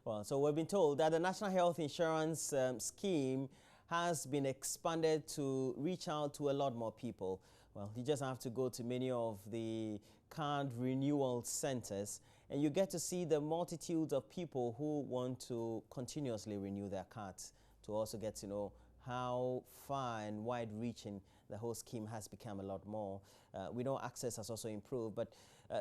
Well, so we've been told that the National Health Insurance Scheme has been expanded to reach out to a lot more people. Well, you just have to go to many of the card renewal centers and you get to see the multitudes of people who want to continuously renew their cards, to also get to know how far and wide-reaching the whole scheme has become a lot more. We know access has also improved, but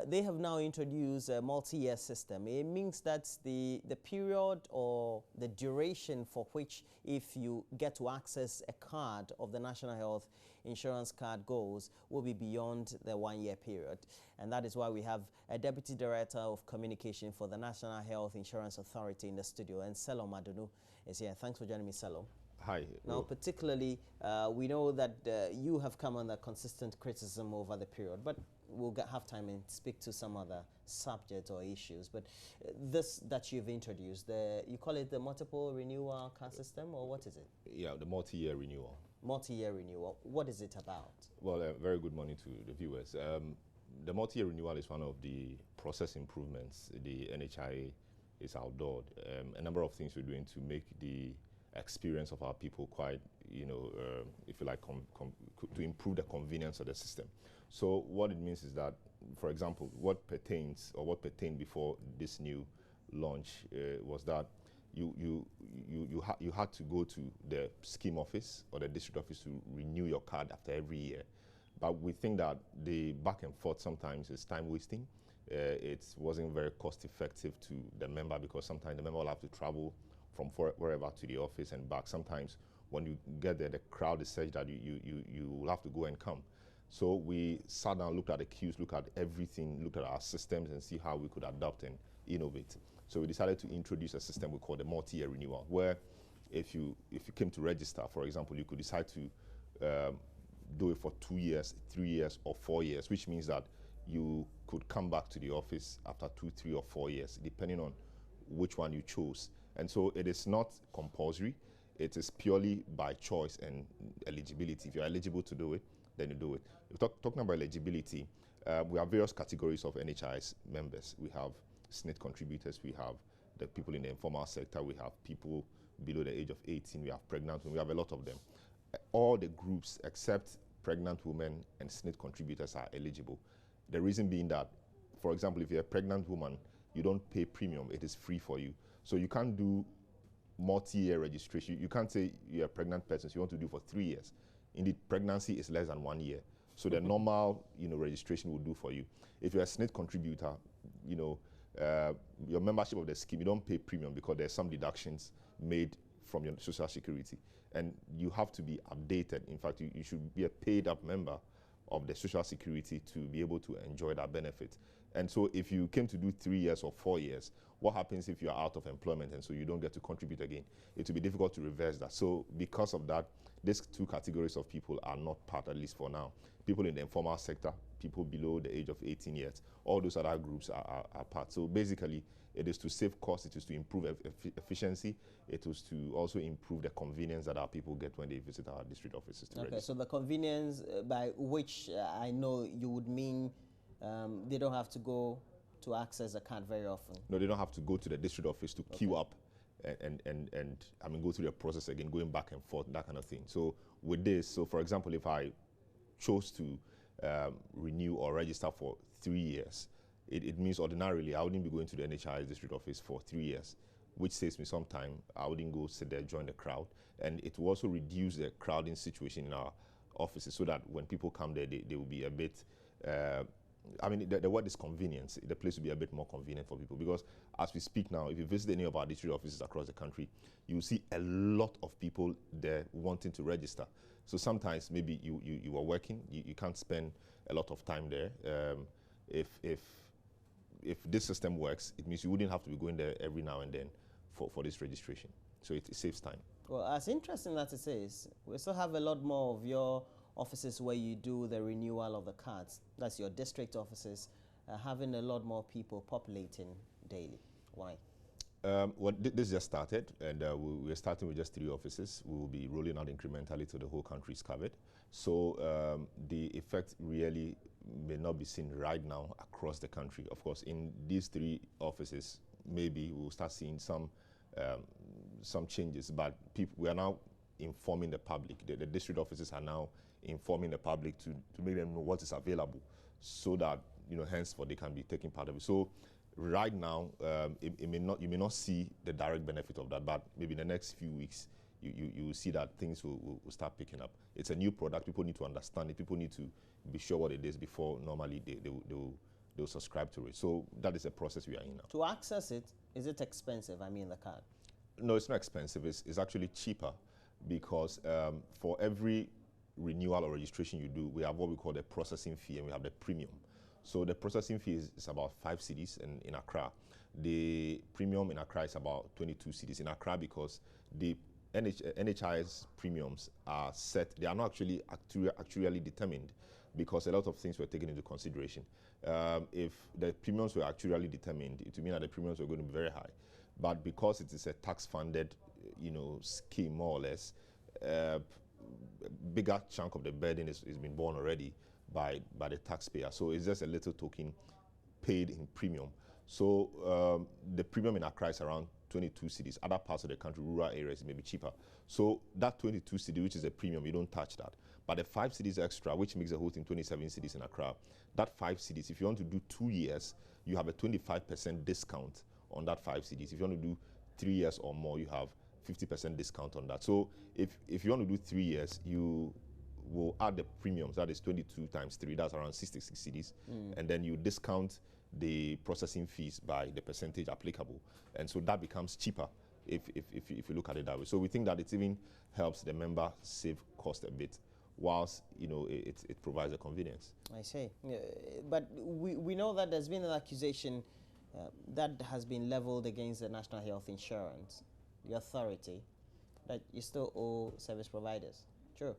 they have now introduced a multi-year system. It means that the period or the duration for which, if you get to access a card of the National Health Insurance card goes, will be beyond the 1-year period. And that is why we have a Deputy Director of Communication for the National Health Insurance Authority in the studio, and Selo Madunu is here. Thanks for joining me, Selo. Hi. Now, particularly, we know that you have come under consistent criticism over the period, but we'll have time and speak to some other subjects or issues. But this that you've introduced, you call it the multiple renewal card system, or what is it? Yeah, the multi-year renewal. Multi-year renewal. What is it about? Well, very good morning to the viewers. The multi-year renewal is one of the process improvements the NHIS is outlawed. A number of things we're doing to make the experience of our people quite, if you like, to improve the convenience of the system. So what it means is that, for example, what pertained before this new launch was that you had to go to the scheme office or the district office to renew your card after every year. But we think that the back and forth sometimes is time wasting. It wasn't very cost effective to the member, because sometimes the member will have to travel from wherever to the office and back. Sometimes when you get there, the crowd is such that you will have to go and come. So we sat down, looked at the queues, looked at everything, looked at our systems and see how we could adapt and innovate. So we decided to introduce a system we call the multi-year renewal, where if you came to register, for example, you could decide to do it for 2 years, 3 years, or 4 years, which means that you could come back to the office after 2, 3, or 4 years, depending on which one you chose. And so it is not compulsory. It is purely by choice and eligibility. If you're eligible to do it, then you do it. Talking about eligibility, we have various categories of NHIS members. We have SNIT contributors, we have the people in the informal sector, we have people below the age of 18, we have pregnant women, we have a lot of them. All the groups except pregnant women and SNIT contributors are eligible. The reason being that, for example, if you're a pregnant woman, you don't pay premium, it is free for you. So you can't do multi-year registration. You can't say you're a pregnant person, so you want to do for 3 years. Indeed, pregnancy is less than 1 year. So the normal, registration will do for you. If you're a SNIT contributor, your membership of the scheme, you don't pay premium because there's some deductions made from your social security. And you have to be updated. In fact, you should be a paid up member of the social security to be able to enjoy that benefit. And so if you came to do 3 years or 4 years, what happens if you're out of employment and so you don't get to contribute again? It will be difficult to reverse that. So because of that, these two categories of people are not part, at least for now. People in the informal sector, people below the age of 18 years, all those other groups are part. So basically, it is to save costs, it is to improve efficiency, it is to also improve the convenience that our people get when they visit our district offices to register. So the convenience by which I know you would mean they don't have to go to access a card very often. No, they don't have to go to the district office to queue up and go through the process again, going back and forth, that kind of thing. So with this, so for example, if I chose to renew or register for 3 years, it means ordinarily I wouldn't be going to the NHIS district office for 3 years, which saves me some time. I wouldn't go sit there, join the crowd. And it will also reduce the crowding situation in our offices, so that when people come there, they will be a bit, the word is convenience. The place will be a bit more convenient for people, because as we speak now, if you visit any of our district offices across the country, you will see a lot of people there wanting to register. So sometimes maybe you are working, you can't spend a lot of time there. If this system works, it means you wouldn't have to be going there every now and then for this registration. So it saves time. Well, as interesting as it is, we still have a lot more of your offices where you do the renewal of the cards. That's your district offices, having a lot more people populating daily. Why? Well, this just started, and we're starting with just 3 offices. We will be rolling out incrementally till the whole country is covered. So the effect really may not be seen right now across the country. Of course, in these 3 offices, maybe we'll start seeing some changes. But we are now informing the public. The district offices are now informing the public to make them know what is available, so that henceforth they can be taking part of it. So right now, you may not see the direct benefit of that, but maybe in the next few weeks, you will see that things will start picking up. It's a new product. People need to understand it. People need to be sure what it is before normally they'll subscribe to it. So that is a process we are in now. To access it, is it expensive? I mean, the card? No, it's not expensive. It's actually cheaper, because for every renewal or registration you do, we have what we call the processing fee, and we have the premium. So the processing fee is about 5 cedis in Accra. The premium in Accra is about 22 cedis in Accra, because the NHIS premiums are set. They are not actually determined, because a lot of things were taken into consideration. If the premiums were actually determined, it would mean that the premiums were going to be very high. But because it is a tax-funded, scheme, more or less, a bigger chunk of the burden is been borne already by the taxpayer. So it's just a little token paid in premium. So the premium in Accra is around 22 cedis. Other parts of the country, rural areas, may be cheaper. So that 22 cedi, which is a premium, you don't touch that. But the 5 cedis extra, which makes the whole thing 27 cedis in Accra, that 5 cedis, if you want to do 2 years, you have a 25% discount on that 5 cedis. If you want to do 3 years or more, you have 50% discount on that. So if you want to do 3 years, you will add the premiums. That is 22 times 3. That's around 66 cedis. And then you discount the processing fees by the percentage applicable. And so that becomes cheaper if you look at it that way. So we think that it even helps the member save cost a bit, whilst it provides a convenience. I see. But we know that there's been an accusation that has been leveled against the National Health Insurance, the authority, that you still owe service providers. True.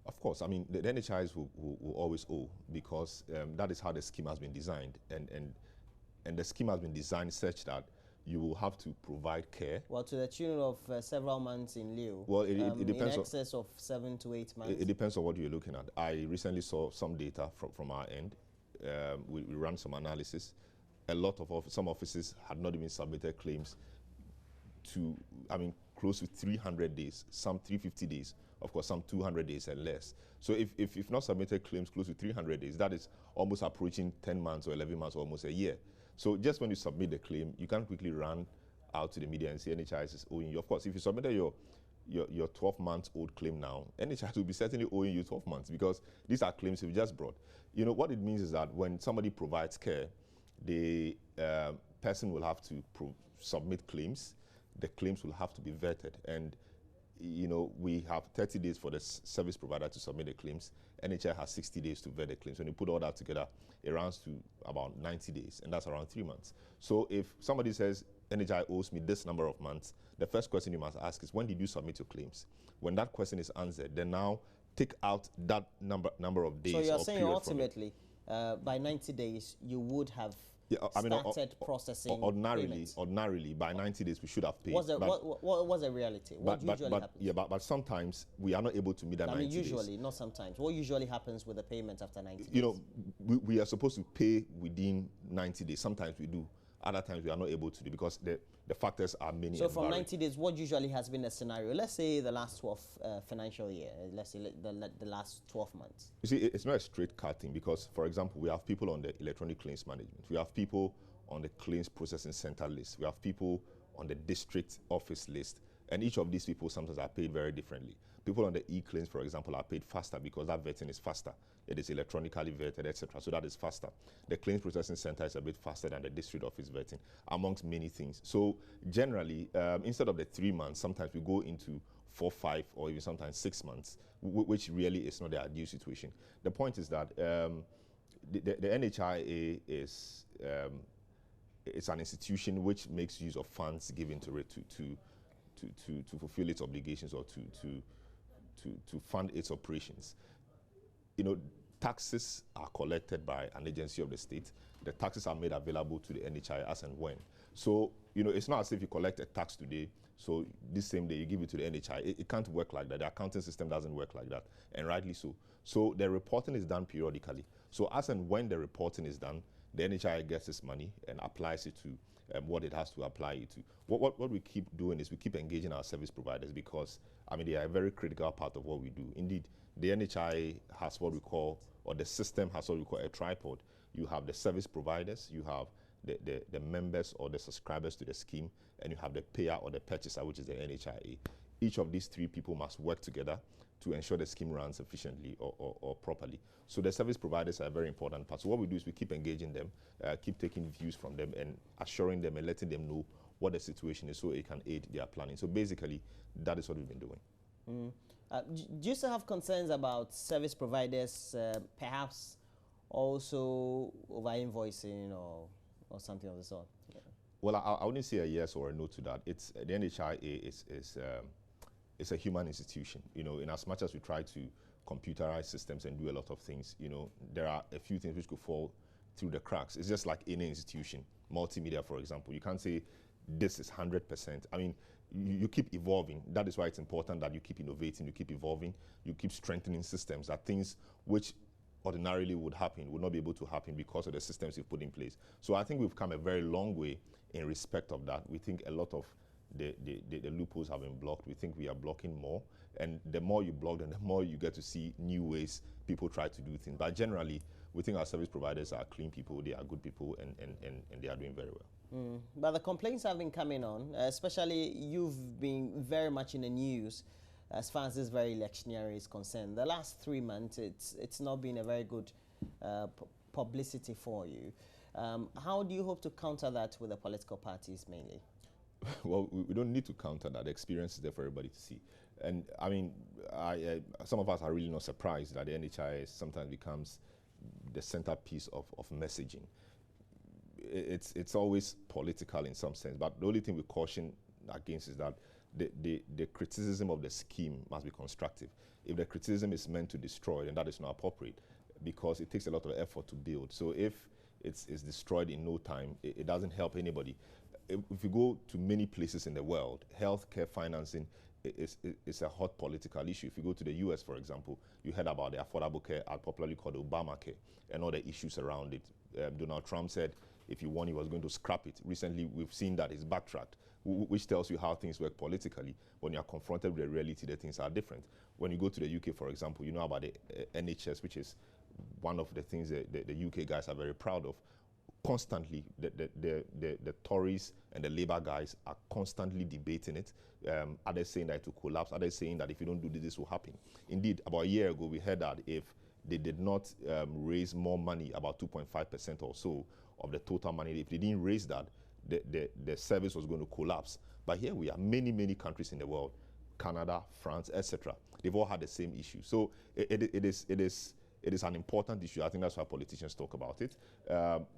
Of course. I mean, the NHIS will always owe, because that is how the scheme has been designed. And the scheme has been designed such that you will have to provide care. Well, to the tune of several months in lieu. Well, it depends. In excess of 7 to 8 months. It depends on what you're looking at. I recently saw some data from our end. We ran some analysis. A lot of some offices had not even submitted claims to, close to 300 days, some 350 days, of course, some 200 days and less. So if you've not submitted claims close to 300 days, that is almost approaching 10 months or 11 months, or almost a year. So just when you submit the claim, you can't quickly run out to the media and say NHIS is owing you. Of course, if you submitted your 12-month-old claim now, NHIS will be certainly owing you 12 months, because these are claims you've just brought. What it means is that when somebody provides care, the person will have to submit claims. The claims will have to be vetted. And we have 30 days for the service provider to submit the claims. NHI has 60 days to vet the claims. When you put all that together, it runs to about 90 days, and that's around 3 months. So if somebody says, NHI owes me this number of months, the first question you must ask is, when did you submit your claims? When that question is answered, then now take out that number of days. So you're saying ultimately, by 90 days, you would have started processing payments. Ordinarily, by 90 days, we should have paid. What was the reality? What usually happens? Yeah, but sometimes we are not able to meet that 90 days. Usually, not sometimes. What usually happens with the payments after 90 days? We are supposed to pay within 90 days. Sometimes we do. Other times we are not able to do, because the factors are many. So from 90 days, what usually has been a scenario? Let's say the last 12 financial year. Let's say the last 12 months. You see, it's not a straight cut thing, because, for example, we have people on the electronic claims management. We have people on the claims processing center list. We have people on the district office list. And each of these people sometimes are paid very differently. People on the e-claims, for example, are paid faster, because that vetting is faster. It is electronically vetted, etc. So that is faster. The claims processing center is a bit faster than the district office vetting, amongst many things. So generally, instead of the 3 months, sometimes we go into 4, 5, or even sometimes 6 months, which really is not the ideal situation. The point is that the NHIA is it's an institution which makes use of funds given to it to fulfill its obligations, or to fund its operations. Taxes are collected by an agency of the state. The taxes are made available to the NHI as and when. So, it's not as if you collect a tax today, so this same day you give it to the NHI. It can't work like that. The accounting system doesn't work like that, and rightly so. So the reporting is done periodically. So as and when the reporting is done, the NHI gets its money and applies it to what it has to apply it to. What we keep doing is we keep engaging our service providers because, I mean, they are a very critical part of what we do. Indeed, the NHI has what we call, or the system has what we call a tripod. You have the service providers, you have the members or the subscribers to the scheme, and you have the payer or the purchaser, which is the NHIA. Each of these three people must work together to ensure the scheme runs efficiently or properly. So the service providers are a very important part. So what we do is we keep engaging them, keep taking views from them and assuring them and letting them know what the situation is so it can aid their planning. So basically, that is what we've been doing. Do you still have concerns about service providers perhaps also over-invoicing or something of the sort? Yeah. Well, I wouldn't say a yes or a no to that. It's the NHIA is a human institution. In as much as we try to computerize systems and do a lot of things, there are a few things which could fall through the cracks. It's just like any institution, multimedia, for example. You can't say this is 100%. I mean, you keep evolving. That is why it's important that you keep innovating, you keep evolving, you keep strengthening systems, that things which ordinarily would not be able to happen because of the systems you've put in place. So I think we've come a very long way in respect of that. We think a lot of the loopholes have been blocked. We think we are blocking more. And the more you block them, the more you get to see new ways people try to do things. But generally, we think our service providers are clean people, they are good people, and they are doing very well. But the complaints have been coming on, especially you've been very much in the news as far as this very electioneering is concerned. The last 3 months, it's not been a very good publicity for you. How do you hope to counter that with the political parties mainly? Well, we don't need to counter that. The experience is there for everybody to see. And I mean, some of us are really not surprised that the NHIS sometimes becomes the centerpiece of messaging. It's always political in some sense, but the only thing we caution against is that the criticism of the scheme must be constructive. If the criticism is meant to destroy, then that is not appropriate because it takes a lot of effort to build. So if it's destroyed in no time, it doesn't help anybody. If you go to many places in the world, healthcare financing is a hot political issue. If you go to the US, for example, you heard about the Affordable Care Act, popularly called Obamacare, and all the issues around it. Donald Trump said if he won, he was going to scrap it. Recently, we've seen that he's backtracked, which tells you how things work politically. When you are confronted with the reality, the things are different. When you go to the UK, for example, you know about the NHS, which is one of the things that the UK guys are very proud of. Constantly, the Tories and the Labour guys are constantly debating it. Others saying that it will collapse, others saying that if you don't do this, this will happen. Indeed, about a year ago, we heard that if they did not raise more money, about 2.5% or so of the total money, if they didn't raise that, the service was going to collapse. But here we are, many countries in the world, Canada, France, etc. They've all had the same issue. So it is an important issue. I think that's why politicians talk about it.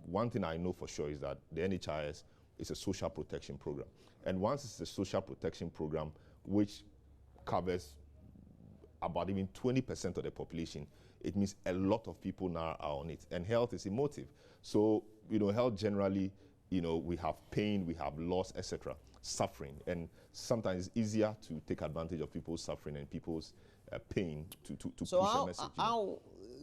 One thing I know for sure is that the NHIS is a social protection program. And once it's a social protection program, which covers about even 20% of the population, it means a lot of people now are on it. And health is emotive. So, health generally, we have pain, we have loss, etc., suffering. And sometimes it's easier to take advantage of people's suffering and people's pain to push a message. How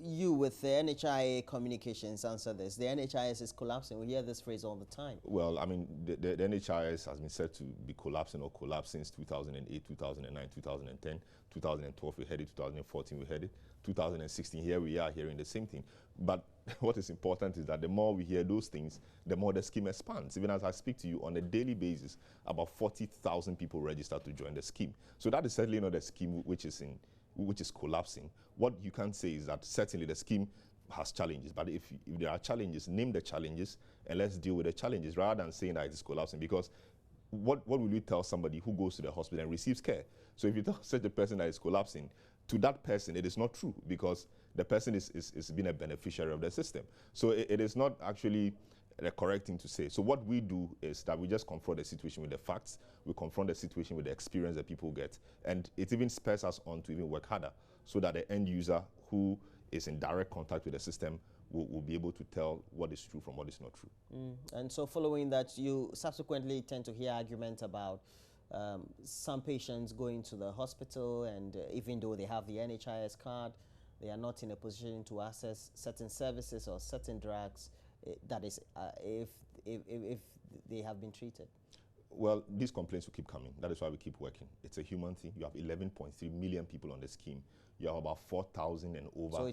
you with the NHIA communications answer this? The NHIS is collapsing. We hear this phrase all the time. Well, I mean, the NHIS has been said to be collapsing or collapsed since 2008, 2009, 2010, 2012 we heard it, 2014 we heard it, 2016 here we are hearing the same thing. But what is important is that the more we hear those things, the more the scheme expands. Even as I speak to you on a daily basis, about 40,000 people register to join the scheme. So that is certainly not a scheme which is collapsing. What you can say is that certainly the scheme has challenges, but if there are challenges, name the challenges and let's deal with the challenges rather than saying that it is collapsing. Because what will you tell somebody who goes to the hospital and receives care? So if you tell such a person that it's collapsing, to that person it is not true because the person is being a beneficiary of the system. So it is not actually the correct thing to say. So what we do is that we just confront the situation with the facts, we confront the situation with the experience that people get, and it even spurs us on to even work harder so that the end user who is in direct contact with the system will be able to tell what is true from what is not true. And so following that, you subsequently tend to hear arguments about some patients going to the hospital and even though they have the NHIS card, they are not in a position to access certain services or certain drugs that is, if they have been treated? Well, these complaints will keep coming. That is why we keep working. It's a human thing. You have 11.3 million people on the scheme. You have about 4,000 and over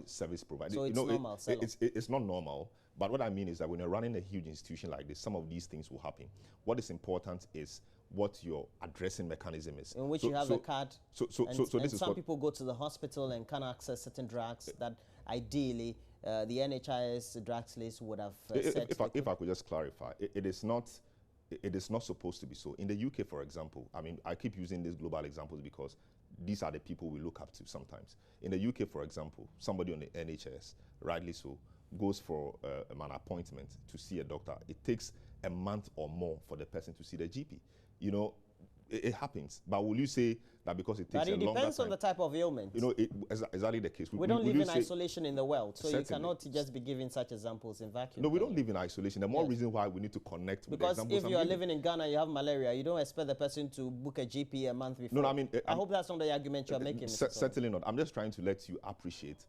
service providers. So it's normal. It's not normal. But what I mean is that when you're running a huge institution like this, some of these things will happen. What is important is what your addressing mechanism is. In which you have a card. And some people go to the hospital and can't access certain drugs that ideally the NHIS drugs list would have said. If I could just clarify, it is not supposed to be so. In the UK, for example, I mean, I keep using these global examples because these are the people we look up to sometimes. In the UK, for example, somebody on the NHS, rightly so, goes for an appointment to see a doctor. It takes a month or more for the person to see the GP. You know, it happens. But will you say that because it takes a longer time? But it depends on the type of ailment. You know, exactly the case. We don't live in isolation in the world, so you cannot just be giving such examples in vacuum. No, we don't live in isolation. The more reason why we need to connect with the examples. Because if you are living in Ghana, you have malaria, you don't expect the person to book a GP a month before. No, I mean, I hope that's not the argument you're making. Certainly not. I'm just trying to let you appreciate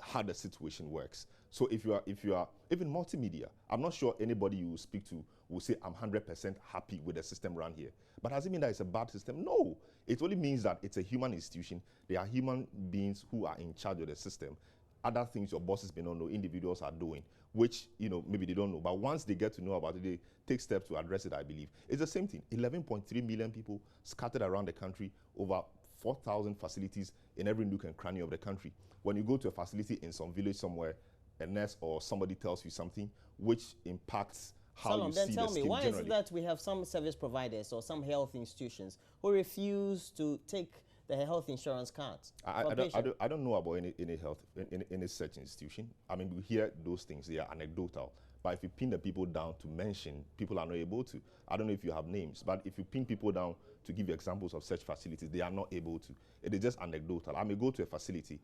how the situation works. So if you are even multimedia, I'm not sure anybody you will speak to will say I'm 100% happy with the system run here. But does it mean that it's a bad system? No. It only means that it's a human institution. There are human beings who are in charge of the system. Other things your bosses may not know, individuals are doing, which, you know, maybe they don't know. But once they get to know about it, they take steps to address it, I believe. It's the same thing. 11.3 million people scattered around the country, over 4,000 facilities in every nook and cranny of the country. When you go to a facility in some village somewhere, a nurse or somebody tells you something which impacts how you see the scheme generally. Why is it that we have some service providers or some health institutions who refuse to take the health insurance cards? I don't know about any health, any such institution. I mean, we hear those things, they are anecdotal. But if you pin the people down to mention, people are not able to. I don't know if you have names, but if you pin people down to give you examples of such facilities, they are not able to. It is just anecdotal. I may go to a facility,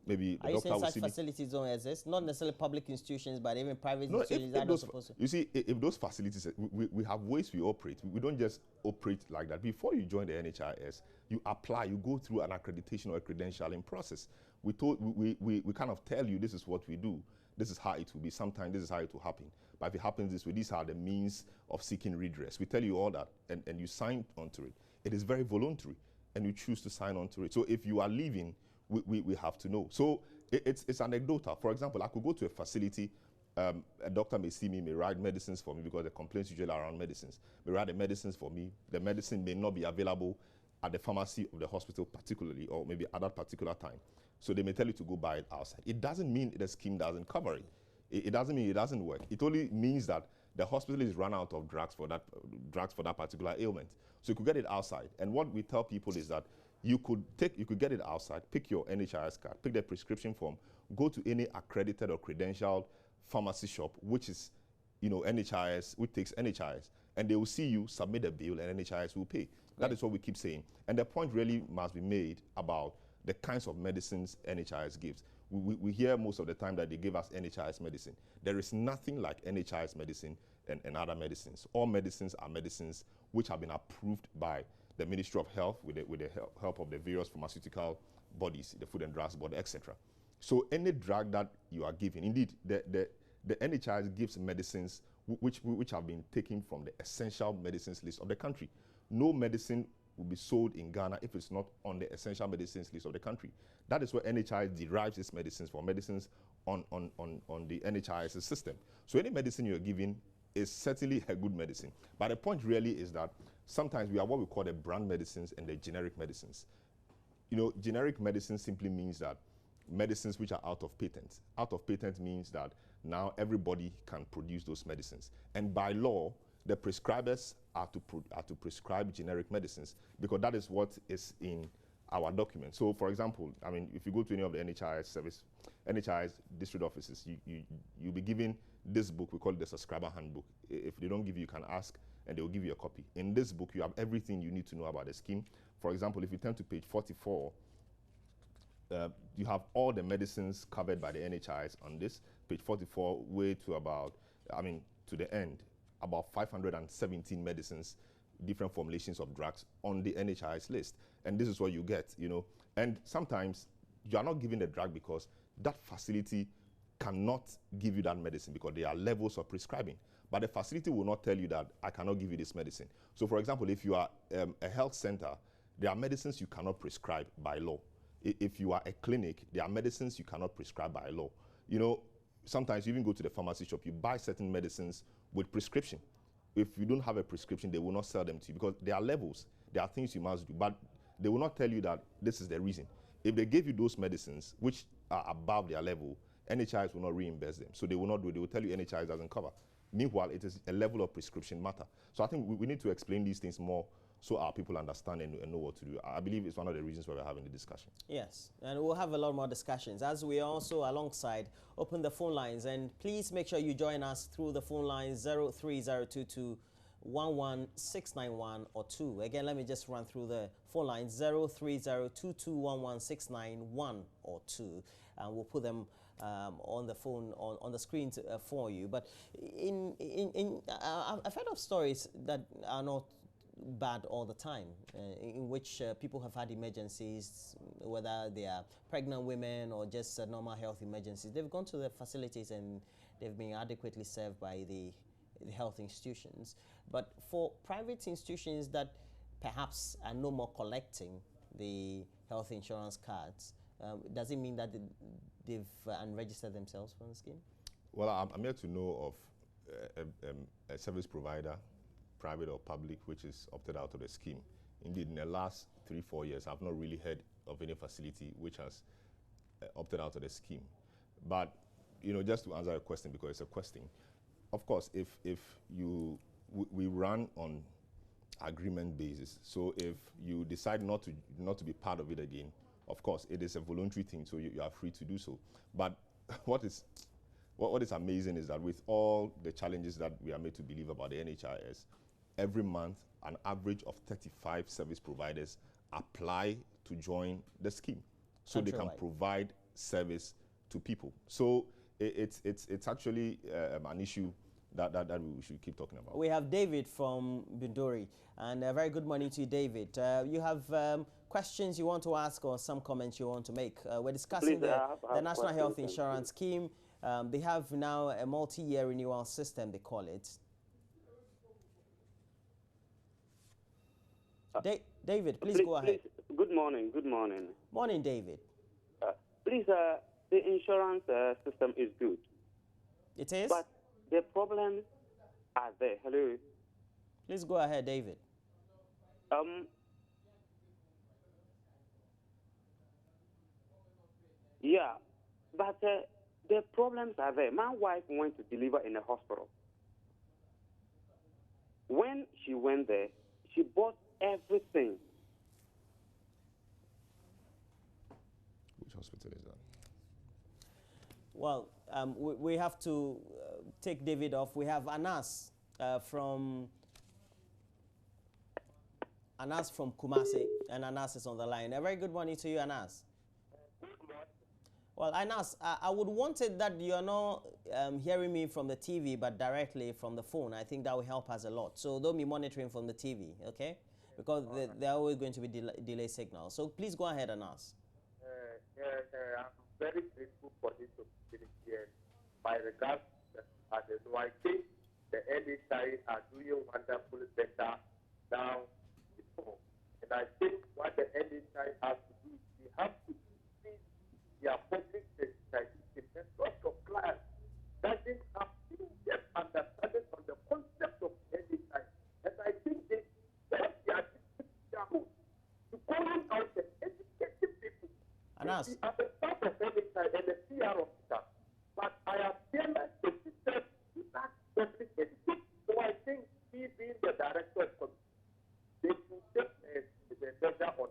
maybe the doctor will see me. Are you saying such facilities don't exist? Not necessarily public institutions, but even private institutions are not supposed to. You see, if those facilities, we have ways we operate. We don't just operate like that. Before you join the NHIS, you apply, you go through an accreditation or a credentialing process. We kind of tell you this is what we do. This is how it will be. Sometimes this is how it will happen. But if it happens this way, these are the means of seeking redress. We tell you all that, and you sign onto it. It is very voluntary, and you choose to sign onto it. So if you are leaving, we have to know. So it's anecdotal. For example, I could go to a facility, a doctor may see me, may write medicines for me because the complaints usually are around medicines. May write the medicines for me. The medicine may not be available at the pharmacy of the hospital particularly, or maybe at that particular time. So they may tell you to go buy it outside. It doesn't mean the scheme doesn't cover it. It doesn't mean it doesn't work. It only means that the hospital is run out of drugs for that particular ailment. So you could get it outside. And what we tell people is that you could get it outside, pick your NHIS card, pick the prescription form, go to any accredited or credentialed pharmacy shop, which is, you know, NHIS, which takes NHIS, and they will see you, submit a bill, and NHIS will pay. That is what we keep saying. And the point really must be made about the kinds of medicines NHIS gives. We hear most of the time that they give us NHIS medicine. There is nothing like NHIS medicine and other medicines. All medicines are medicines which have been approved by the Ministry of Health with the help of the various pharmaceutical bodies, the Food and Drugs Board, etc. So any drug that you are given, indeed, the NHIS gives medicines which have been taken from the essential medicines list of the country. No medicine will be sold in Ghana if it's not on the essential medicines list of the country. That is where NHIS derives its medicines from, medicines on the NHIS system. So any medicine you're given is certainly a good medicine. But the point really is that sometimes we have what we call the brand medicines and the generic medicines. You know, generic medicine simply means that medicines which are out of patent. Out of patent means that now everybody can produce those medicines. And by law, the prescribers are to prescribe generic medicines because that is what is in our document. So, for example, I mean, if you go to any of the NHIS district offices, you'll be given this book. We call it the subscriber handbook. If they don't give you, you can ask, and they will give you a copy. In this book, you have everything you need to know about the scheme. For example, if you turn to page 44, you have all the medicines covered by the NHIS on this. Page 44, way to about, to the end, about 517 medicines, different formulations of drugs on the NHIS list. And this is what you get, you know. And sometimes you are not given the drug because that facility cannot give you that medicine because there are levels of prescribing. But the facility will not tell you that I cannot give you this medicine. So for example, if you are a health center, there are medicines you cannot prescribe by law. If you are a clinic, there are medicines you cannot prescribe by law. You know, sometimes you even go to the pharmacy shop, you buy certain medicines with prescription. If you don't have a prescription, they will not sell them to you because there are levels. There are things you must do, but they will not tell you that this is the reason. If they gave you those medicines, which are above their level, NHIS will not reimburse them. So they will not do it. They will tell you NHIS doesn't cover. Meanwhile, it is a level of prescription matter. So I think we need to explain these things more so our people understand and know what to do. I believe it's one of the reasons why we're having the discussion. Yes, and we'll have a lot more discussions as we also alongside open the phone lines. And please make sure you join us through the phone lines 03022 11691 or 2. Again, let me just run through the phone lines 03022 or 2, and we'll put them on the phone on the screen for you. But I've heard of stories that are not bad all the time, in which people have had emergencies, whether they are pregnant women or just normal health emergencies. They've gone to the facilities and they've been adequately served by the health institutions. But for private institutions that perhaps are no more collecting the health insurance cards, does it mean that they've unregistered themselves from the scheme? Well, I'm here to know of a service provider, private or public, which is opted out of the scheme. Indeed, in the last 3-4 years, I've not really heard of any facility which has opted out of the scheme. But, you know, just to answer your question, because it's a question, of course, if we run on agreement basis. So if you decide not to be part of it again, of course, it is a voluntary thing, so you are free to do so. But what is amazing is that with all the challenges that we are made to believe about the NHIS, every month, an average of 35 service providers apply to join the scheme, so they can provide service to people. So it's actually an issue that we should keep talking about. We have David from Bindori, and very good morning to you, David. You have questions you want to ask or some comments you want to make. We're discussing the National Health Insurance Scheme. They have now a multi-year renewal system, they call it. David, please go ahead. Good morning. Good morning. Morning, David. Please, the insurance system is good. It is? But the problems are there. Hello? Please go ahead, David. Yeah, but the problems are there. My wife went to deliver in a hospital. When she went there, she bought everything. Which hospital is that? Well, we have to take David off. We have Anas from Kumasi, and Anas is on the line. A very good morning to you, Anas. Well, Anas, I would want it that you are not hearing me from the TV, but directly from the phone. I think that will help us a lot. So don't be monitoring from the TV, okay? Because there are always going to be delay signals. So please go ahead, Anas. I'm very grateful for this opportunity. And my regards to others. So I think the NHIS are doing wonderfully better now before. And I think what the NHIS has to do is they have to increase their public sensitization. There's lots of clients that didn't have in-depth understanding on the concept of NHIS. And I think they are to calling out and educating people. Anas. At the start of NHIS and the PR officer, but I have realized the system is not public education. So I think he being the director of community, they should take the measure on.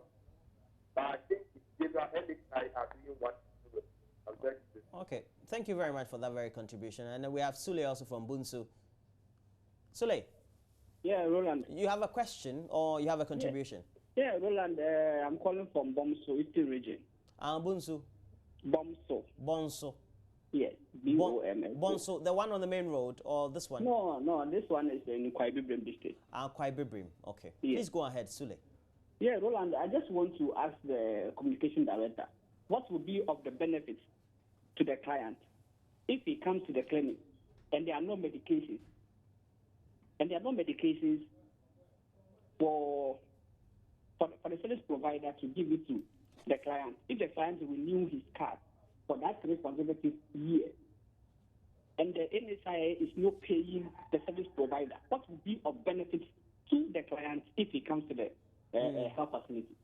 But I think it's NHIS are doing what to do. I'm very grateful. Okay, thank you very much for that very contribution. And then we have Sule also from Bunsu. Sule. Yeah, Roland. You have a question or you have a contribution? Yeah, Roland, I'm calling from Bomso, Eastern region. Bunsu? Bomso. Bonso. Yes, B-O-M-S. Bonso, the one on the main road or this one? No, this one is in Kwaibibrim district. Kwaibibrim, okay. Yes. Please go ahead, Sule. Yeah, Roland, I just want to ask the communication director, what would be of the benefits to the client if he comes to the clinic and there are no medications, for the service provider to give it to the client, if the client renew his card for that 3 consecutive years, and the NHIS is not paying the service provider, what would be of benefit to the client if he comes to the health facility?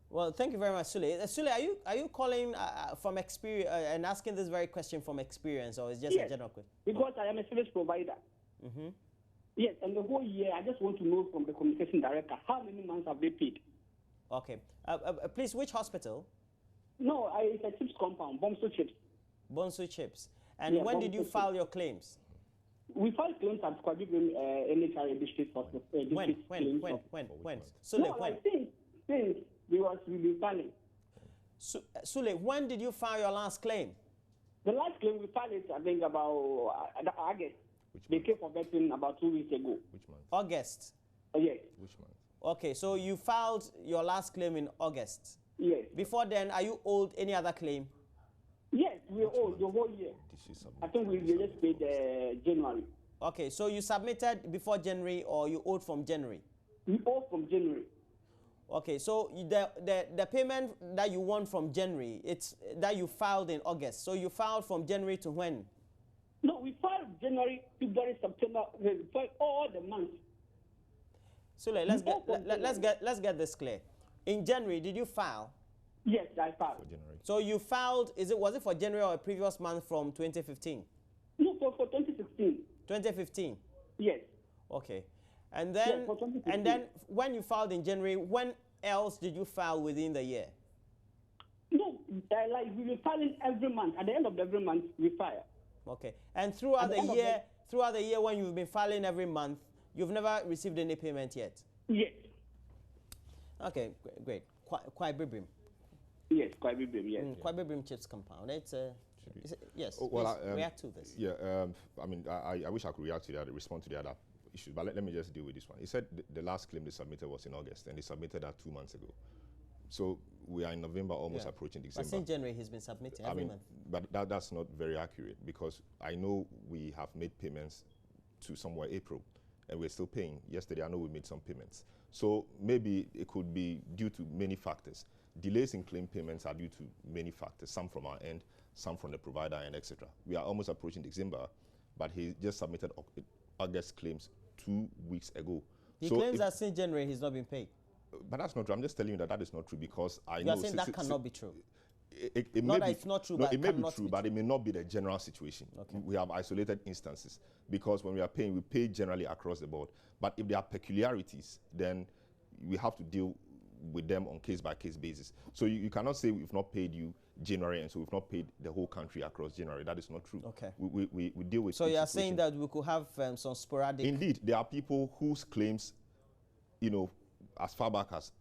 Well, thank you very much, Sule. Sule, are you calling from experience and asking this very question from experience, or is just yes, a general question? Because I am a service provider. Mm-hmm. Yes, and the whole year, I just want to know from the communication director, how many months have they paid? Okay. Please, which hospital? No, it's a chips compound, Bomso Chips. Bonsu Chips. And Yeah, when did you Bomso file your claims? We filed claims at Kwadibim NHIS district hospital. When? Sule, No, when? I think since we'll be filing. Sule, when did you file your last claim? The last claim we filed it, I think, about August. They came for vetting about 2 weeks ago. Which month? August. Yes. Which month? Okay, so you filed your last claim in August. Yes. Before then, are you owed any other claim? Yes, we owe the whole year. Did she submit? I think we just paid January. Okay, so you submitted before January, or you owed from January? We owe from January. Okay, so the payment that you want from January, it's that you filed in August. So you filed from January to when? No, we filed January, February, September, we filed all the months. So let's get this clear. In January, did you file? Yes, I filed. For January. So you filed, was it for January or a previous month from 2015? No, for 2016. 2015? Yes. Okay. And then, Yeah, for 2015. and then when you filed in January, when else did you file within the year? No, like we were filing every month. At the end of every month, we file. Okay. And throughout At the the end of year, throughout the year when you've been filing every month, you've never received any payment yet? Yes. Okay, great. Quite Bibrim. Yes, quite big, yes. Quite Bibrim chips compound. Yes. Oh, well, please react to this. Yeah, I mean, I wish I could react to that, respond to the other issues, but let me just deal with this one. He said the last claim they submitted was in August, and they submitted that 2 months ago. So we are in November, almost approaching But December. since January, he's been submitting every month. But that's not very accurate, because I know we have made payments to somewhere April, and we're still paying. Yesterday, I know we made some payments. So maybe it could be due to many factors. Delays in claim payments are due to many factors, some from our end, some from the provider end, etc. We are almost approaching December, but he just submitted August claims 2 weeks ago. He claims that since January he's not been paid. But that's not true. I'm just telling you that is not true, because I You know... are saying that cannot be true. It Not may that be, it's not true, no, but it may be cannot true, be but it may not be the general situation. Okay. We have isolated instances, because when we are paying, we pay generally across the board. But if there are peculiarities, then we have to deal with them on case-by-case basis. So you cannot say we've not paid you January, and so we've not paid the whole country across January. That is not true. Okay. We deal with... So you are saying that we could have some sporadic... Indeed, there are people whose claims, as far back as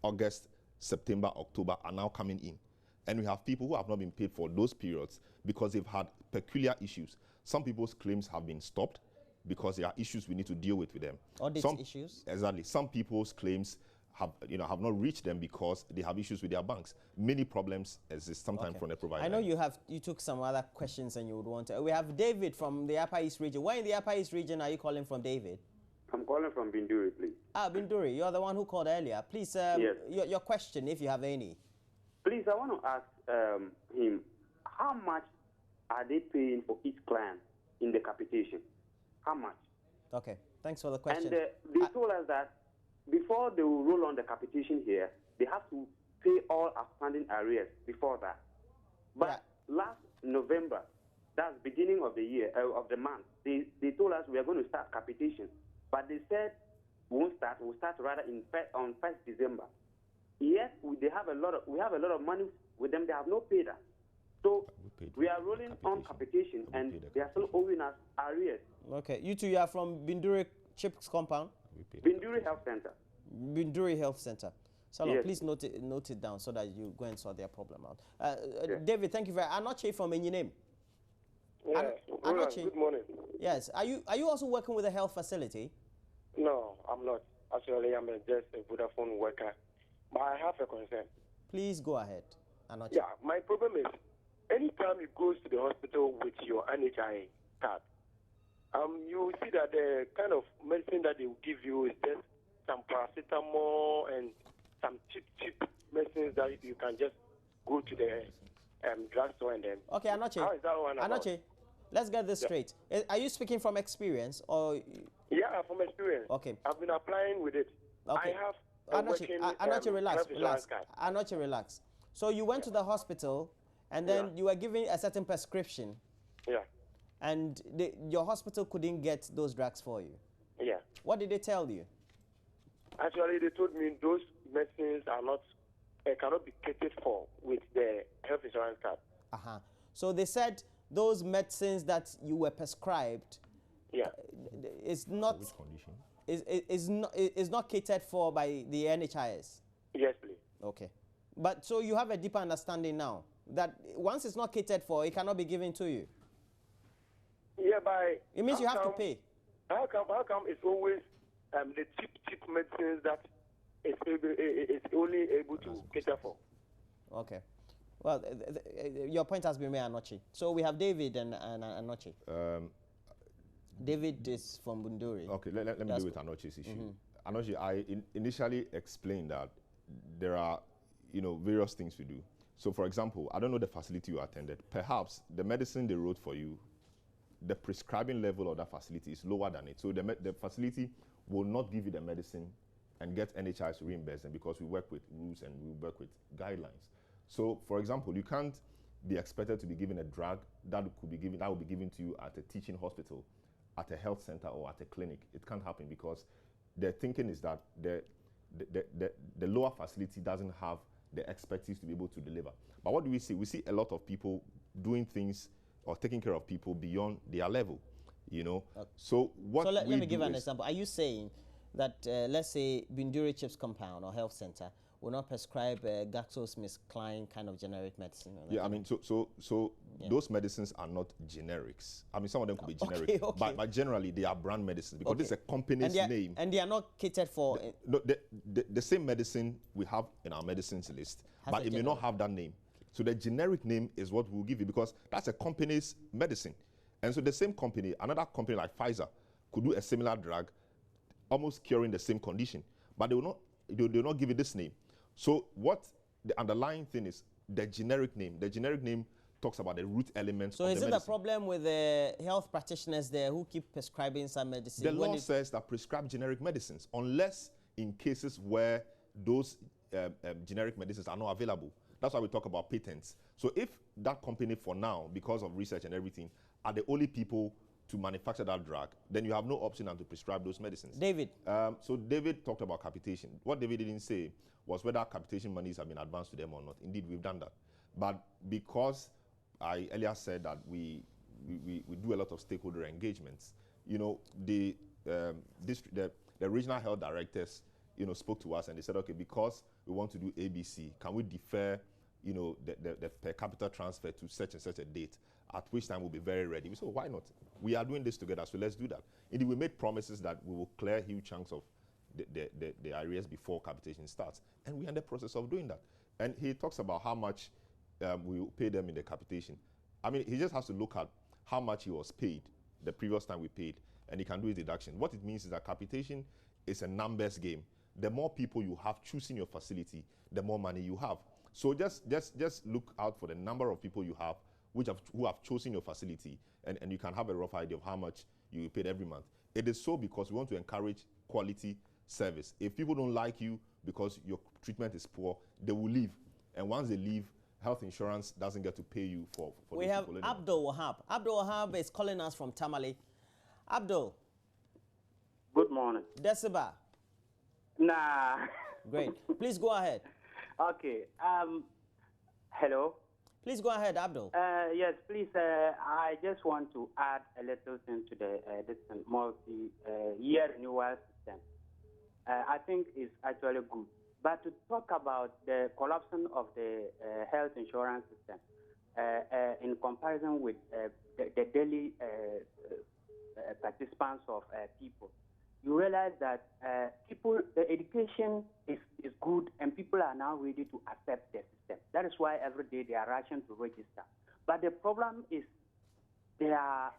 August, September, October are now coming in. And we have people who have not been paid for those periods because they've had peculiar issues. Some people's claims have been stopped because there are issues we need to deal with them. Audit issues? Exactly. Some people's claims have not reached them because they have issues with their banks. Many problems exist sometimes from the provider. I know you took some other questions and you would want to. We have David from the Upper East region. Where in the Upper East region are you calling from, David? I'm calling from Binduri, please. Binduri, you're the one who called earlier. Please, Yes. your question, if you have any. Please, I want to ask him, how much are they paying for each client in the capitation? How much? Okay, thanks for the question. And they told us that before they will roll on the capitation here, they have to pay all outstanding arrears before that. But last November, that's beginning of the year, of the month, they told us we are going to start capitation. But they said we won't start, we'll start rather on 1st December. Yes, we have a lot of money with them, they have not paid us. So we are rolling on capitation and they are still owing us arrears. Okay, you are from Binduri Chips Compound? Binduri Health Center. Binduri Health Center. Salon, Yes. please note it down so that you go and sort their problem out. David, thank you very much. I'm not Chief from any name. Yeah, good morning. Yes, are you also working with a health facility? No, I'm not. Actually, I'm just a Vodafone worker. But I have a concern. Please go ahead. Anoche. Yeah, my problem is anytime you go to the hospital with your NHIS card, you will see that the kind of medicine that they will give you is just some paracetamol and some cheap medicines that you can just go to the drugstore and then. Okay, Anoche. How is that one about? Anoche, let's get this straight. Are you speaking from experience or? Yeah, from experience. Okay. I've been applying with it. Okay. I have a working Anoche, relax. health insurance card. Anoche, relax. So you went to the hospital and then you were given a certain prescription. Yeah. And your hospital couldn't get those drugs for you. Yeah. What did they tell you? Actually, they told me those medicines are not cannot be catered for with the health insurance card. So they said those medicines that you were prescribed, is not Which condition? is not catered for by the NHIS. Yes, please. Okay, but so you have a deeper understanding now that once it's not catered for, it cannot be given to you. Yeah, by it means you have to pay. How come it's always the cheap medicines that it's only able to cater for? Okay. Well, your point has been made, Anoche. So we have David and Anoche. David is from Bunduri. Okay, let me deal with Anoche's issue. Anoche, I initially explained that there are, various things to do. So, for example, I don't know the facility you attended. Perhaps the medicine they wrote for you, the prescribing level of that facility is lower than it. So the facility will not give you the medicine and get NHIS to reimburse them because we work with rules and we work with guidelines. So, for example, you can't be expected to be given a drug that will be given to you at a teaching hospital, at a health center, or at a clinic. It can't happen because their thinking is that the lower facility doesn't have the expertise to be able to deliver. But what do we see? We see a lot of people doing things or taking care of people beyond their level, Okay. So let me give an example. Are you saying that, let's say, Binduri Chips Compound or Health Center will not prescribe GlaxoSmithKline kind of generic medicine? Yeah, I mean, those medicines are not generics. I mean, some of them could be generic, but generally they are brand medicines because this is a company's name. And they are not catered for... The same medicine we have in our medicines list, but it may not have that name. So the generic name is what we'll give you because that's a company's medicine. And so the same company, another company like Pfizer, could do a similar drug, almost curing the same condition, but they will not give it this name. So what the underlying thing is the generic name. The generic name talks about the root elements of the medicine. So is it the problem with the health practitioners there who keep prescribing some medicine? The law says that prescribe generic medicines unless in cases where those generic medicines are not available. That's why we talk about patents. So if that company for now, because of research and everything, are the only people to manufacture that drug, then you have no option than to prescribe those medicines. David. So David talked about capitation. What David didn't say was whether capitation monies have been advanced to them or not. Indeed, we've done that. But because I earlier said that we do a lot of stakeholder engagements, the regional health directors, spoke to us and they said, okay, because we want to do ABC, can we defer, the per capita transfer to such and such a date, at which time we'll be very ready. We said, why not? We are doing this together, so let's do that. Indeed, we made promises that we will clear huge chunks of the arrears before capitation starts, and we're in the process of doing that. And he talks about how much we will pay them in the capitation. I mean, he just has to look at how much he was paid the previous time we paid, and he can do his deduction. What it means is that capitation is a numbers game. The more people you have choosing your facility, the more money you have. So just look out for the number of people you have who have chosen your facility, and you can have a rough idea of how much you paid every month. It is so because we want to encourage quality service. If people don't like you because your treatment is poor, they will leave. And once they leave, health insurance doesn't get to pay you for we have people anymore. Abdul Wahab. Abdul Wahab is calling us from Tamale. Abdul. Good morning. Decibel. Nah. Great. Please go ahead. Okay. Hello. Please go ahead, Abdul. Yes, please. I just want to add a little thing to the this multi-year renewal system. I think it's actually good. But to talk about the collapsing of the health insurance system in comparison with the daily participants of people, you realize that the education is good and people are now ready to accept the system. That is why every day they are rushing to register. But the problem is they are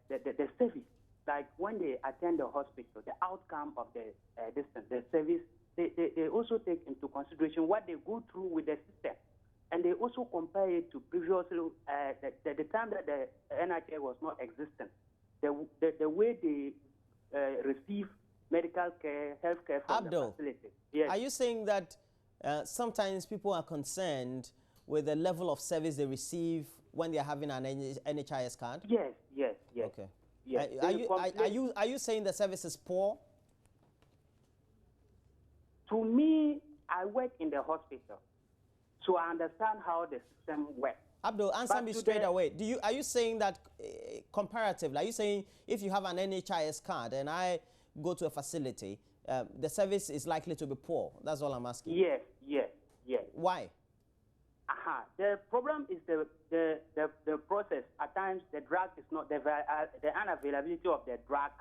the service. Like when they attend the hospital, the outcome of the service, they also take into consideration what they go through with the system. And they also compare it to previously, the time that the NHIS was not existent, the way they receive medical care, health care from the facility. Yes. Are you saying that sometimes people are concerned with the level of service they receive when they are having an NHIS card? Yes. Okay. Yes. Are you saying the service is poor? To me, I work in the hospital, so I understand how the system works. Abdul, answer me straight away. Are you saying that comparatively? Are you saying if you have an NHIS card and I go to a facility, the service is likely to be poor? That's all I'm asking. Yes. Why? The problem is the process. At times, the drug is not the unavailability of the drug.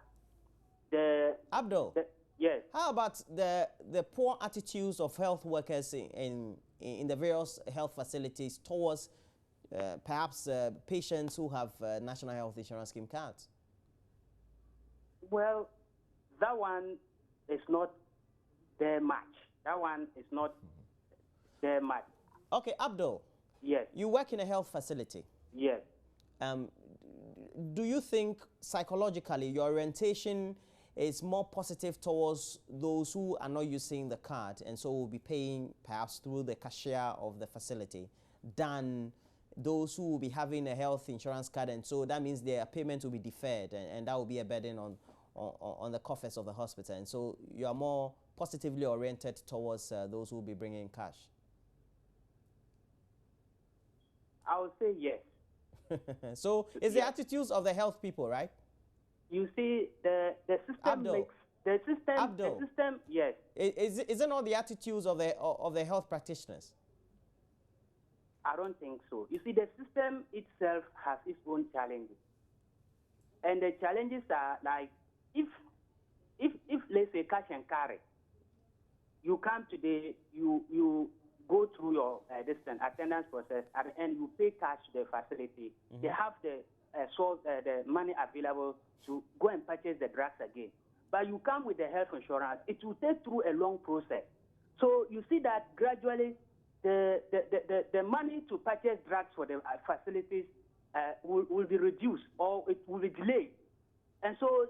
Abdul. Yes. How about the poor attitudes of health workers in the various health facilities towards perhaps patients who have National Health Insurance Scheme cards? Well, that one is not there much. That one is not there much. Okay, Abdul. Yes. You work in a health facility. Yes. Do you think psychologically your orientation is more positive towards those who are not using the card and so will be paying perhaps through the cashier of the facility than those who will be having a health insurance card, and so that means their payment will be deferred and that will be a burden on the coffers of the hospital, and so you are more positively oriented towards those who will be bringing cash? I would say yes. So it's the attitudes of the health people, right? You see, the system makes the system. Yes. Is it not the attitudes of the health practitioners? I don't think so. You see, the system itself has its own challenges, and the challenges are like if let's say cash and carry, you come today, you go through your attendance process, and you pay cash to the facility. They have the money available to go and purchase the drugs again. But you come with the health insurance, it will take through a long process. So you see that gradually the money to purchase drugs for the facilities will be reduced, or it will be delayed. And so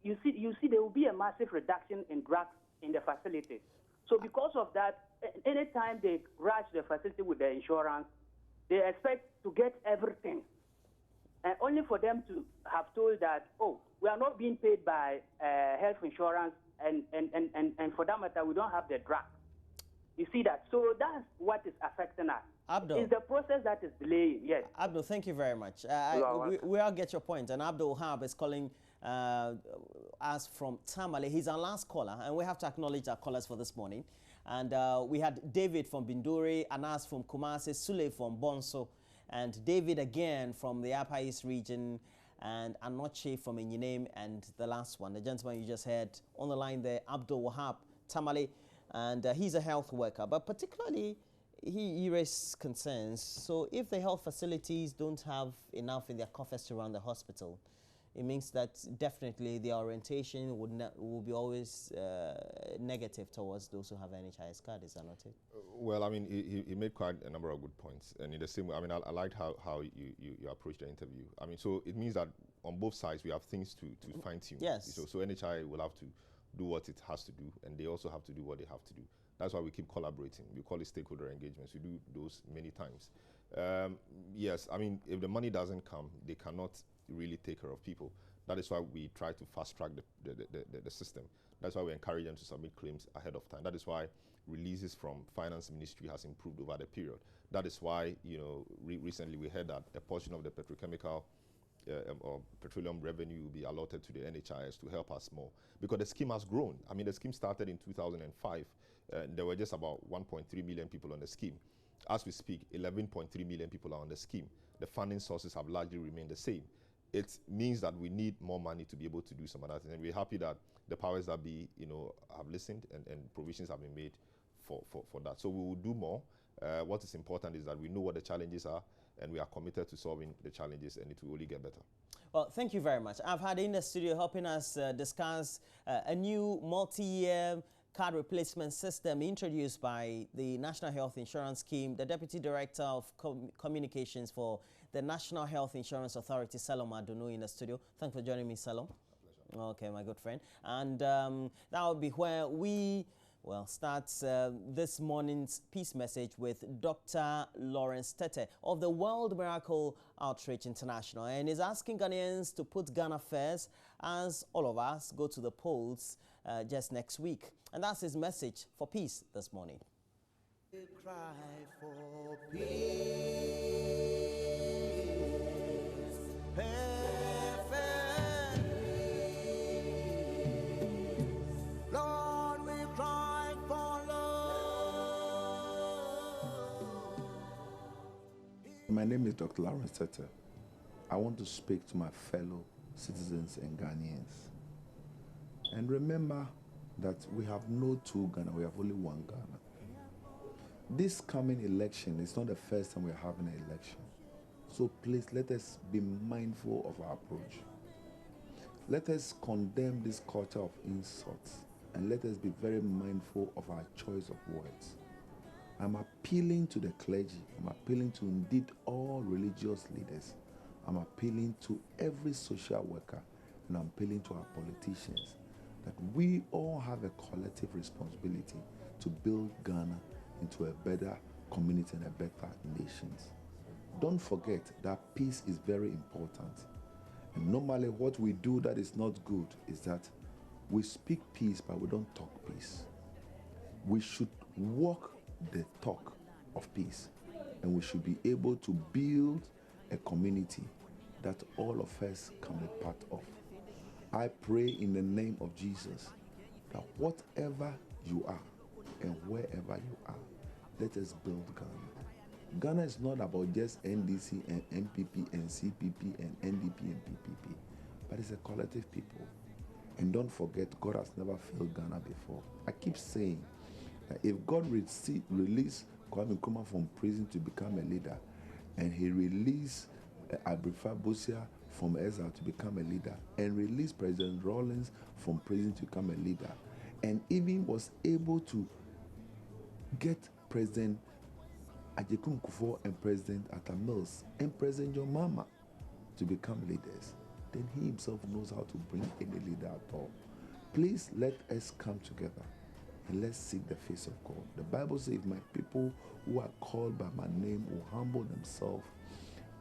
you see there will be a massive reduction in drugs in the facilities. So because of that, anytime they rush the facility with the insurance, they expect to get everything. And only for them to have told that, oh, we are not being paid by health insurance, and for that matter, we don't have the drug. You see that? So that's what is affecting us. Abdul. It's the process that is delaying, yes. Abdul, thank you very much. We all get your point. And Abdul Hab is calling us from Tamale. He's our last caller, and we have to acknowledge our callers for this morning. And we had David from Binduri, Anas from Kumasi, Sule from Bonso, and David again from the Upper East region, and Anoche from Enyinem, and the last one, the gentleman you just heard on the line there, Abdul Wahab, Tamale, and he's a health worker. But particularly, he raised concerns. So if the health facilities don't have enough in their coffers to run the hospital, it means that definitely the orientation will be always negative towards those who have NHIS card. Is that not it? Well, I mean, he made quite a number of good points. And in the same way, I mean, I liked how you approached the interview. I mean, so it means that on both sides, we have things to fine-tune. Yes. So NHI will have to do what it has to do, and they also have to do what they have to do. That's why we keep collaborating. We call it stakeholder engagements. We do those many times. Yes, I mean, if the money doesn't come, they cannot really take care of people. That is why we try to fast-track the system. That's why we encourage them to submit claims ahead of time. That is why releases from Finance Ministry has improved over the period. That is why, recently we heard that a portion of the petrochemical or petroleum revenue will be allotted to the NHIS to help us more, because the scheme has grown. I mean, the scheme started in 2005. There were just about 1.3 million people on the scheme. As we speak, 11.3 million people are on the scheme. The funding sources have largely remained the same. It means that we need more money to be able to do some of that. And we're happy that the powers that be, have listened and provisions have been made for that. So we will do more. What is important is that we know what the challenges are, and we are committed to solving the challenges, and it will only get better. Well, thank you very much. I've had in the studio helping us discuss a new multi-year card replacement system introduced by the National Health Insurance Scheme, the Deputy Director of Communications for the National Health Insurance Authority, Salom Adonu, in the studio. Thanks for joining me, Salom. Okay, my good friend. And that will be where we start this morning's peace message with Dr. Lawrence Tete of the World Miracle Outreach International, and is asking Ghanaians to put Ghana first as all of us go to the polls just next week. And that's his message for peace this morning. We cry for peace. Lord, we cry for love. My name is Dr. Lawrence Tete. I want to speak to my fellow citizens and Ghanaians. And remember that we have no two Ghana, we have only one Ghana. This coming election is not the first time we're having an election. So please let us be mindful of our approach. Let us condemn this culture of insults, and let us be very mindful of our choice of words. I'm appealing to the clergy. I'm appealing to indeed all religious leaders. I'm appealing to every social worker, and I'm appealing to our politicians that we all have a collective responsibility to build Ghana into a better community and a better nation. Don't forget that peace is very important. And normally what we do that is not good is that we speak peace, but we don't talk peace. We should walk the talk of peace, and we should be able to build a community that all of us can be part of. I pray in the name of Jesus that whatever you are and wherever you are, let us build Ghana. Ghana is not about just NDC and NPP and CPP and NDP and PPP, but it's a collective people. And don't forget, God has never failed Ghana before. I keep saying that if God released Kwame Nkrumah from prison to become a leader, and he released Abrifa Busia from exile to become a leader, and released President Rawlings from prison to become a leader, and even was able to get President Ajekum Kufuor and President Atta Mills and President John Mahama to become leaders, then he himself knows how to bring any leader at all. Please let us come together and let's seek the face of God. The Bible says, if my people who are called by my name will humble themselves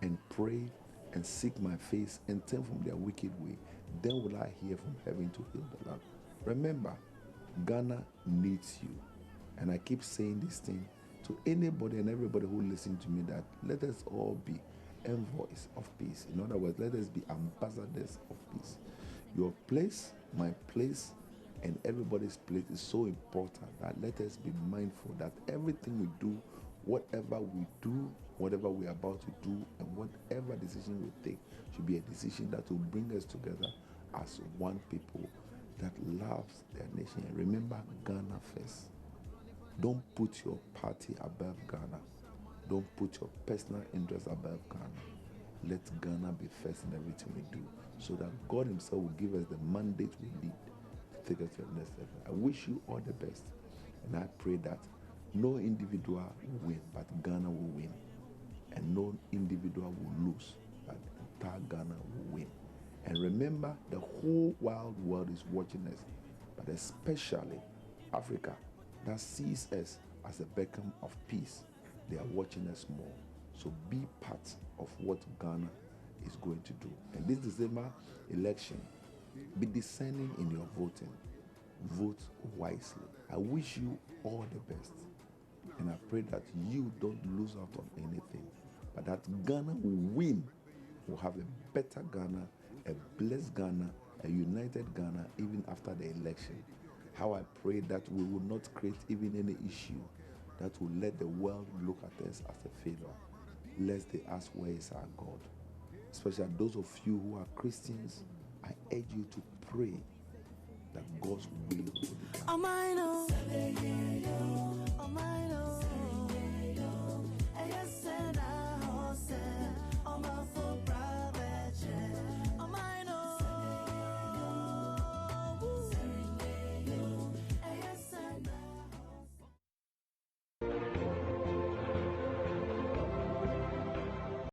and pray and seek my face and turn from their wicked way, then will I hear from heaven to heal the land. Remember, Ghana needs you. And I keep saying this thing to anybody and everybody who listens to me, that let us all be envoys of peace. In other words, let us be ambassadors of peace. Your place, my place, and everybody's place is so important that let us be mindful that everything we do, whatever we do, whatever we are about to do, and whatever decision we take should be a decision that will bring us together as one people that loves their nation. And remember, Ghana first. Don't put your party above Ghana. Don't put your personal interest above Ghana. Let Ghana be first in everything we do, so that God himself will give us the mandate we need to take us to the next level. I wish you all the best, and I pray that no individual will win, but Ghana will win. And no individual will lose, but entire Ghana will win. And remember, the whole wild world is watching us, but especially Africa, that sees us as a beacon of peace. They are watching us more. So be part of what Ghana is going to do. And this December election, be discerning in your voting. Vote wisely. I wish you all the best. And I pray that you don't lose out on anything, but that Ghana will win. We'll have a better Ghana, a blessed Ghana, a united Ghana, even after the election. How I pray that we will not create even any issue that will let the world look at us as a failure, lest they ask, where is our God? Especially those of you who are Christians, I urge you to pray that God's will be done.